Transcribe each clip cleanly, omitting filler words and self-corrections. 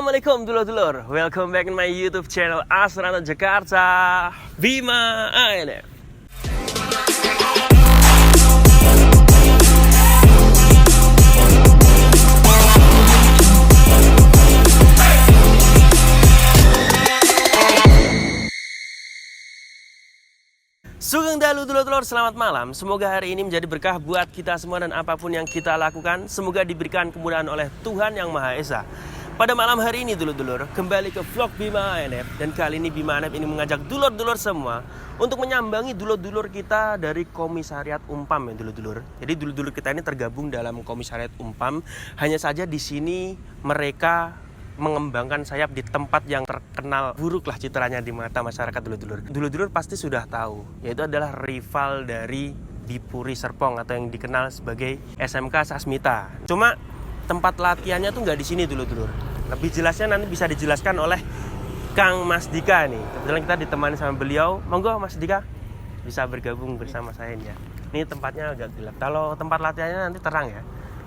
Assalamualaikum dulur-dulur. Welcome back in my YouTube channel Asrana Jakarta Bima ANF. Sugeng dalu dulur-dulur, selamat malam. Semoga hari ini menjadi berkah buat kita semua dan apapun yang kita lakukan, semoga diberikan kemudahan oleh Tuhan Yang Maha Esa. Pada malam hari ini dulur-dulur, kembali ke vlog Bima ANF. Dan kali ini Bima ANF ini mengajak dulur-dulur semua untuk menyambangi dulur-dulur kita dari Komisariat Umpam ya dulur-dulur. Jadi dulur-dulur kita ini tergabung dalam Komisariat Umpam. Hanya saja di sini mereka mengembangkan sayap di tempat yang terkenal buruk lah citranya di mata masyarakat dulur-dulur. Dulur-dulur pasti sudah tahu, yaitu adalah rival dari Dipuri Serpong atau yang dikenal sebagai SMK Sasmita. Cuma tempat latihannya tuh nggak di sini dulur-dulur. Lebih jelasnya nanti bisa dijelaskan oleh Kang Mas Dika nih. Kebetulan kita ditemani sama beliau. Monggo Mas Dika bisa bergabung bersama saya ya. Ini tempatnya agak gelap. Kalau tempat latihannya nanti terang ya.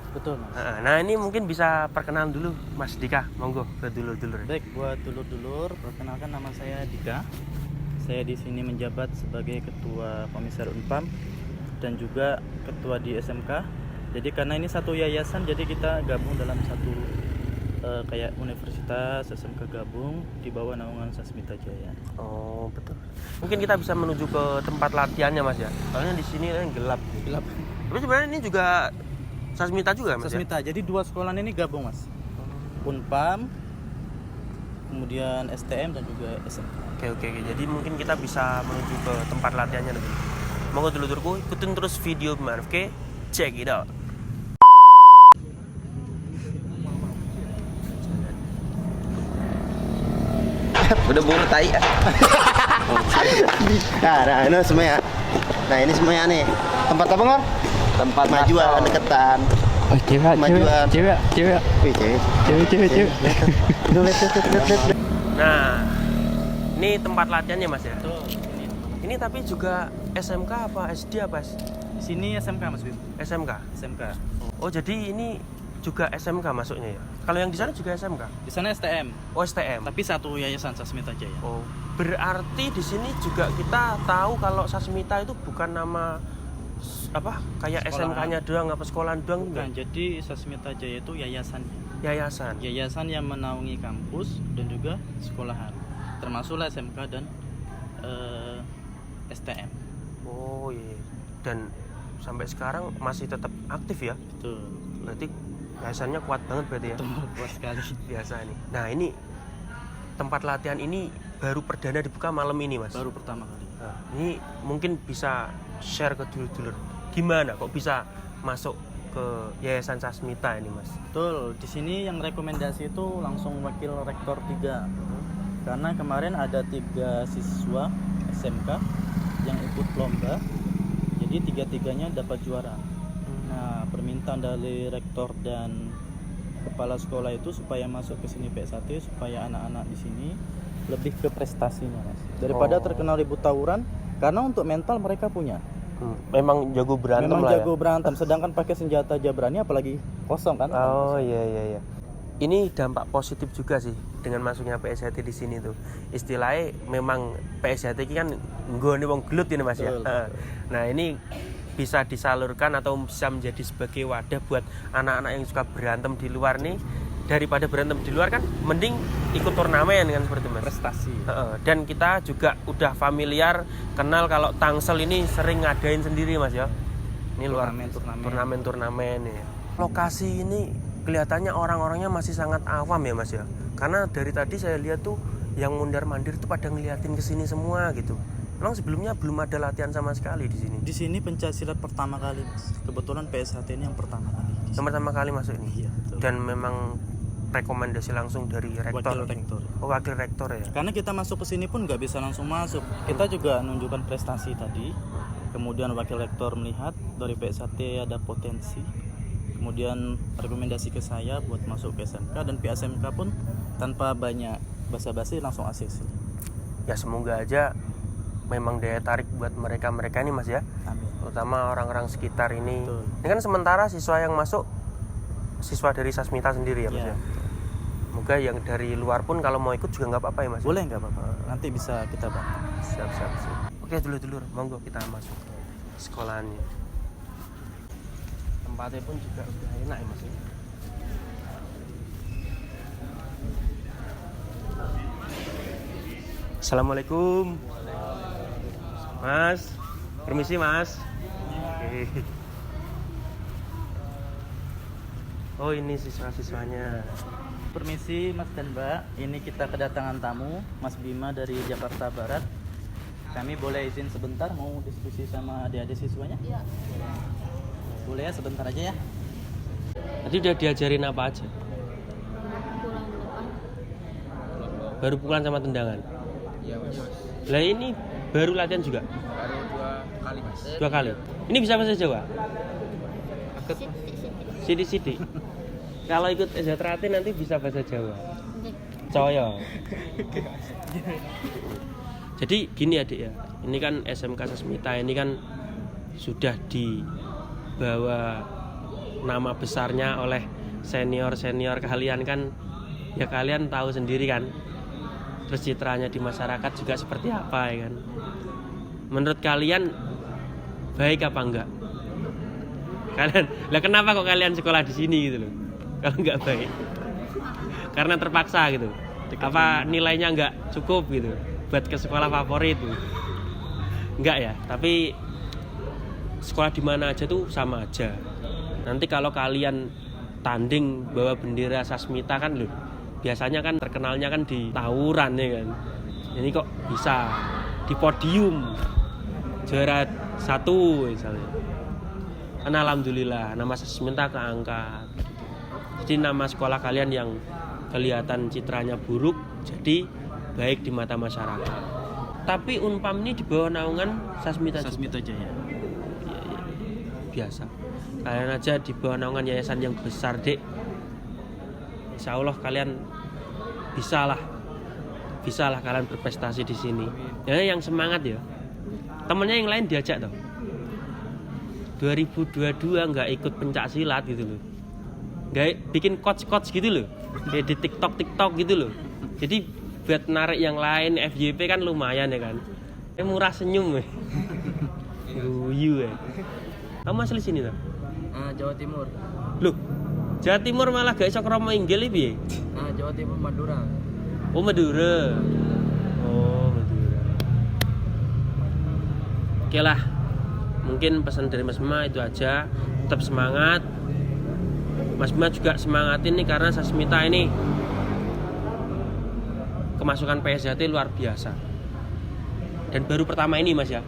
Betul Mas. Nah ini mungkin bisa perkenalan dulu Mas Dika, monggo ke dulur-dulur. Baik, buat dulur-dulur, perkenalkan nama saya Dika. Saya di sini menjabat sebagai Ketua Komisariat Umpam dan juga Ketua di SMK. Jadi karena ini satu yayasan, jadi kita gabung dalam satu kayak universitas SMK gabung di bawah naungan Sasmita Jaya. Oh betul. Mungkin kita bisa menuju ke tempat latihannya Mas ya. Soalnya di sini kan gelap. Gelap. Tapi sebenarnya ini juga Sasmita juga Mas Sasmita. ya? Jadi dua sekolah ini gabung Mas. Unpam, kemudian STM dan juga SMK. Oke. Jadi mungkin kita bisa menuju ke tempat latihannya nanti. Monggo dulur-dulurku ikutin terus video Bima. Oke, check it out. Udah buru tai. Nah, ini semuanya. Nah, ini semuanya nih. Tempat apa, Ngor? Tempat majuan, deketan. Oh, cewek. Wih, cewek. Lihat. Nah, ini tempat latihannya Mas ya? Betul. Ini tapi juga SMK apa SD apa? Di sini SMK Mas Bim. SMK? SMK. Oh jadi ini juga SMK masuknya ya? Kalau yang di sana juga SMK? Di sana STM. Oh STM? Tapi satu yayasan Sasmita Jaya. Oh berarti di sini juga kita tahu kalau Sasmita itu bukan nama apa kayak Sekolahan. SMK-nya doang apa sekolahan doang? Bukan, jadi Sasmita Jaya itu yayasan. Yayasan Yang menaungi kampus dan juga sekolahan. Termasuklah SMK dan STM. Oh iya. Dan sampai sekarang masih tetap aktif ya? Betul. Berarti yayasannya kuat banget berarti ya? Betul, kuat sekali. Biasa nih. Nah ini tempat latihan ini baru perdana dibuka malam ini Mas? Baru pertama kali. Nah, ini mungkin bisa share ke dulur-dulur. Gimana kok bisa masuk ke Yayasan Sasmita ini Mas? Betul, di sini yang rekomendasi itu langsung wakil rektor 3. Karena kemarin ada 3 siswa SMK yang ikut lomba. Jadi 3-3-nya dapat juara. Nah, permintaan dari rektor dan kepala sekolah itu supaya masuk ke sini PS1 supaya anak-anak di sini lebih ke prestasinya, Mas. Daripada terkenal ribut tawuran, karena untuk mental mereka punya. Memang jago berantem Memang lah jago ya? berantem, sedangkan pakai senjata aja berani apalagi kosong kan? Oh iya. Ini dampak positif juga sih dengan masuknya PSHT di sini tuh. Istilahnya memang PSHT ini kan nggone wong gelut ini Mas ya. Betul. Nah, ini bisa disalurkan atau bisa menjadi sebagai wadah buat anak-anak yang suka berantem di luar nih. Daripada berantem di luar kan mending ikut turnamen kan seperti Mas. Prestasi. Dan kita juga udah familiar kenal kalau Tangsel ini sering ngadain sendiri Mas ya. Ini luar turnamen ya. Lokasi ini kelihatannya orang-orangnya masih sangat awam ya Mas ya. Karena dari tadi saya lihat tuh yang mundar-mandir tuh pada ngeliatin ke sini semua gitu. Memang sebelumnya belum ada latihan sama sekali di sini. Di sini pencaksilat pertama kali, Mas. Kebetulan PSHT ini yang pertama kali. Yang pertama kali masuk ini. Iya, betul. Dan memang rekomendasi langsung dari rektor. Wakil rektor. Oh, wakil rektor ya. Karena kita masuk ke sini pun nggak bisa langsung masuk. Kita juga menunjukkan prestasi tadi. Kemudian wakil rektor melihat dari PSHT ada potensi. Kemudian rekomendasi ke saya buat masuk ke SMK dan pihak SMK pun tanpa banyak basa-basi langsung ACC. Ya semoga aja memang daya tarik buat mereka ini Mas ya. Amin. Terutama orang-orang sekitar ini. Betul. Ini kan sementara siswa yang masuk siswa dari Sasmita sendiri ya Mas ya. Semoga yang dari luar pun kalau mau ikut juga nggak apa-apa ya mas? Boleh, nggak apa-apa. Nanti bisa kita bantu. Siap. Oke dulur-dulur, monggo kita masuk ke sekolahannya. Tempatnya pun juga udah enak ya mas. Assalamualaikum. Mas, permisi mas. Oke. Oh ini siswa-siswanya. Permisi Mas dan Mbak, ini kita kedatangan tamu Mas Bima dari Jakarta Barat. Kami boleh izin sebentar mau diskusi sama adik-adik siswanya? Iya. Boleh ya, sebentar aja ya. Tadi udah diajarin apa aja? Baru pukulan sama tendangan? Iya mas. Lah ini baru latihan juga? Baru 2 kali mas. 2 kali? Ini bisa bahasa Jawa? Sidi-sidi. Kalau ikut Ezatrate nanti bisa bahasa Jawa. Coyo. Jadi gini adik ya, ini kan SMK Sasmita ini kan sudah dibawa nama besarnya oleh senior-senior kalian kan, ya kalian tahu sendiri kan. Terus citranya di masyarakat juga seperti apa ya kan. Menurut kalian baik apa enggak? Kalian, lah kenapa kok kalian sekolah di sini gitu loh? Kalau enggak baik, karena terpaksa gitu. Apa nilainya enggak cukup gitu buat ke sekolah favorit gitu. Enggak ya, tapi sekolah di mana aja tuh sama aja. Nanti kalau kalian tanding bawa bendera Sasmita kan loh, biasanya kan terkenalnya kan di tawuran ya kan. Ini kok bisa di podium juara 1 misalnya. Kan alhamdulillah nama Sasmita keangkat. Jadi nama sekolah kalian yang kelihatan citranya buruk jadi baik di mata masyarakat. Tapi Unpam ini di bawah naungan Sasmita Sasmita Jaya. Iya. Biasa. Kalian aja di bawah naungan yayasan yang besar, Dek. Insya Allah kalian bisa lah kalian berprestasi di sini. Ya yang semangat ya. Temennya yang lain diajak toh. 2022 nggak ikut pencak silat gitu loh. Nggak bikin coach gitu loh. Kayak di TikTok gitu loh. Jadi buat narik yang lain FYP kan lumayan ya kan. Murah senyum ya. Guyu ya. Kamu asli sini toh? Jawa Timur. Loh, Jawa Timur malah gak iso kromo inggil piye? Jawa Timur Madura. Oh Madura. Oke lah. Mungkin pesan dari Mas Bima itu aja. Tetap semangat. Mas Bima juga semangatin nih karena Sasmita ini kemasukan PSJT luar biasa. Dan baru pertama ini Mas ya.